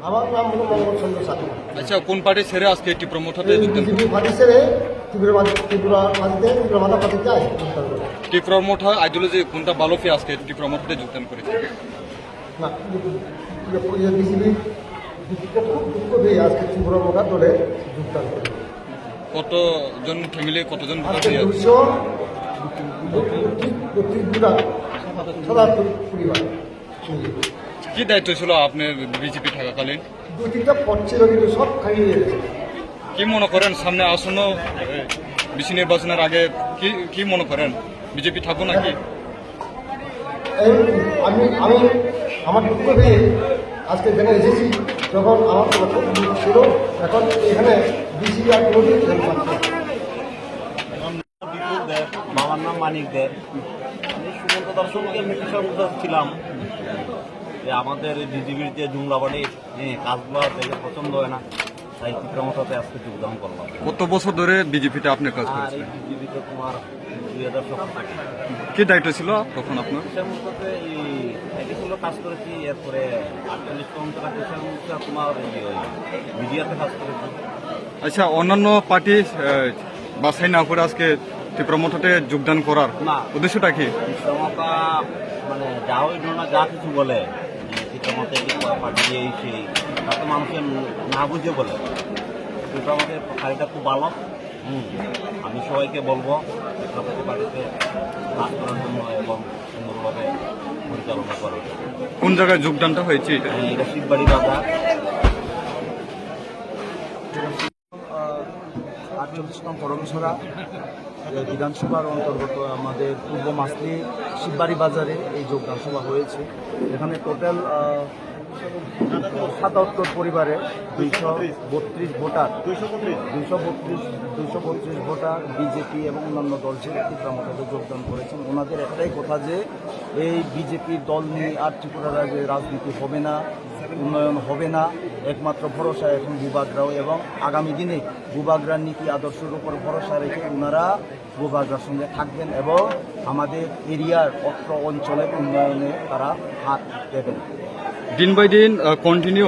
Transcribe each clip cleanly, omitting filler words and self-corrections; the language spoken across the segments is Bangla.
আমার নাম হলো মঙ্গল চন্দ্র সাথী। আচ্ছা, কোন পার্টি ছেড়ে আজকে তীব্র মোথাতে যোগদান বিজেপি পার্টি ছেড়ে তীব্র মাথা পার্টি যায়। তীব্র মোঠা আইডিওলজি কোনটা ভালো পেয়ে আজকে তীব্র মোথাতে যোগদান করেছে? না, বিজেপি দুঃখ দিয়ে আজকে তীব্র মোথা দলে যোগদান করে। কতজন ফ্যামিলি, কতজন আজকে 232 পরিবার। কি দায়িত্ব ছিল আপনার বিজেপি থাকাকালীন? 2-3টা পদ ছিল, কিন্তু সব খাইয়ে গেছে। কি মনে করেন সামনে আসন্ন বিসি নির্বাচনের আগে কি মনে করেন বিজেপি থাকবো নাকি? আমি আমার দুঃখ পেয়ে আজকে এখানে এসেছি, যখন আমার খুব দুঃখ ছিল। এখন এখানে বিসি আর কোনোদিন বাবার নাম মানিক দে। আমি সুমন্ত দর্শনকে বিষয় ছিলাম যে আমাদের বিজেপির যে জুমলাবাড়ি কাজগুলো দেখে পছন্দ হয় না, তাই তীব্রমতাতে আজকে যোগদান করলাম। কত বছর ধরে বিজেপিতে আপনি কাজ আর করেছেন? এই বিজেপিতে তোমার 2007 থাকে। কি দায়িত্ব ছিল তখন আপনার? কৃষামূর্তে একই ছিল কাজ করেছি, এরপরে 48 ঘন্টা কৃষামূর্তে তোমার মিডিয়াতে কাজ করেছি। আচ্ছা, অন্যান্য পার্টি বাছাই না করে আজকে তীব্র মোথাতে যোগদান করার উদ্দেশ্যটা কি? কৃষামতা মানে যা ওই না যা কিছু বলে তীব্রমতে পার্টি এই সেই, তাতে মানুষের না বুঝে বলে। তীব্রমতের পার্টিটা খুব ভালো। আমি সবাইকে বলবো তীব্রমতে পার্টিতে কাজ করার জন্য এবং সুন্দরভাবে পরিচালনা করার জন্য। কোন জায়গায় যোগদানটা হয়েছে? এটা শিববাড়ি বাজার। 48 নং করমছড়া বিধানসভার অন্তর্গত আমাদের পূর্ব মাসলি শিববাড়ি বাজারে এই যোগদান সভা হয়েছে। এখানে টোটাল 77 পরিবারে 232 ভোটার, 232 ভোটার বিজেপি এবং অন্যান্য দল ছেড়ে তীব্রমতাতে যোগদান করেছেন। ওনাদের একটাই কথা যে এই বিজেপির দল নিয়ে আর ত্রিপুরা রাজ্যে রাজনীতি হবে না, উন্নয়ন হবে না। একমাত্র ভরসা এখন ভূভাগরাও, এবং আগামী দিনে ভূভাগরার নীতি আদর্শের উপর ভরসা রেখে ওনারা ভূভাগরার সঙ্গে থাকবেন এবং আমাদের এরিয়ার অত্র অঞ্চলের উন্নয়নে তারা হাত দেবেন। দিন বাই দিন কন্টিনিউ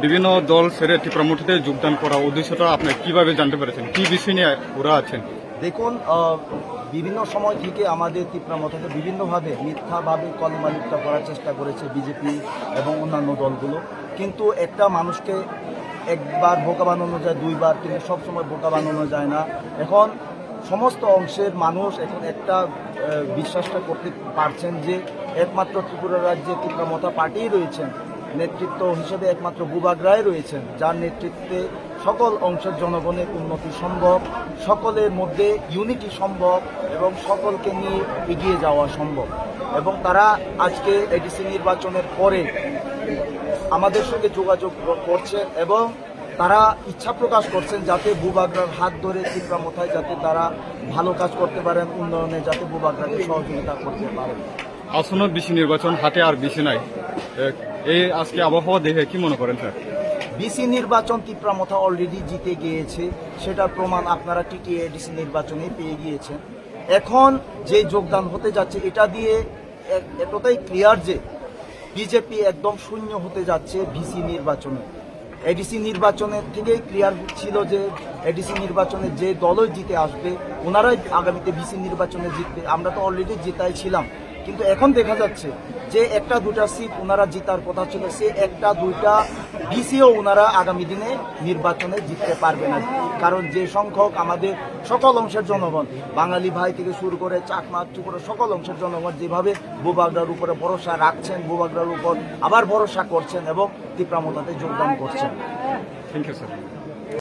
বিভিন্ন দল ছেড়ে তীব্র মোথাতে যোগদান করা উদ্দেশ্যটা আপনি কিভাবে জানতে পেরেছেন? কি বিষয় নিয়ে ওরা আছেন? দেখুন, বিভিন্ন সময় থেকে আমাদের তীব্রমতাকে বিভিন্নভাবে মিথ্যাভাবে কলমালিপ্ত করার চেষ্টা করেছে বিজেপি এবং অন্যান্য দলগুলো। কিন্তু একটা মানুষকে একবার বোকা বানানো যায়, দুইবার, কিন্তু সবসময় বোকা বানানো যায় না। এখন সমস্ত অংশের মানুষ এখন একটা বিশ্বাসটা করতে পারছেন যে একমাত্র ত্রিপুরা রাজ্যে তীব্রমতা পার্টিই রয়েছেন, নেতৃত্ব হিসেবে একমাত্র ভূভাগরাই রয়েছেন, যার নেতৃত্বে সকল অংশের জনগণের উন্নতি সম্ভব, সকলের মধ্যে ইউনিটি সম্ভব এবং সকলকে নিয়ে এগিয়ে যাওয়া সম্ভব। এবং তারা আজকে এডিসি নির্বাচনের পরে আমাদের সঙ্গে যোগাযোগ করছেন এবং তারা ইচ্ছা প্রকাশ করছেন যাতে ভূভাগরার হাত ধরে তীব্রমতায় যাতে তারা ভালো কাজ করতে পারেন, উন্নয়নে যাতে ভূভাগরাকে সহযোগিতা করতে পারেন। আসন্ন বিসি নির্বাচন হাতে আর বেশি নাই, এই আজকে আবহাওয়া দেখে কি মনে করেন স্যার? বিসি নির্বাচন তীব্রমতা অলরেডি জিতে গিয়েছে, সেটার প্রমাণ আপনারা টিটিএ এডিসি নির্বাচনে পেয়ে গিয়েছেন। এখন যে যোগদান হতে যাচ্ছে এটা দিয়ে এতটাই ক্লিয়ার যে বিজেপি একদম শূন্য হতে যাচ্ছে বিসি নির্বাচনে। এডিসি নির্বাচনের থেকেই ক্লিয়ার ছিল যে এডিসি নির্বাচনে যে দলই জিতে আসবে ওনারাই আগামীতে বিসি নির্বাচনে জিতবে। আমরা তো অলরেডি জেতাই ছিলাম, কিন্তু এখন দেখা যাচ্ছে যে একটা দুটা সিট ওনারা জিতার কথা ছিল, সে একটা দুইটা বিসিও ওনারা আগামী দিনে নির্বাচনে জিততে পারবে না। কারণ যে সংখ্যক আমাদের সকল অংশের জনগণ, বাঙালি ভাই থেকে শুরু করে চাকমা চুপুরে সকল অংশের জনগণ যেভাবে ভূভাগরার উপরে ভরসা রাখছেন, ভূভাগরার উপর আবার ভরসা করছেন এবং তীব্রমতাতে যোগদান করছেন। Thank you sir.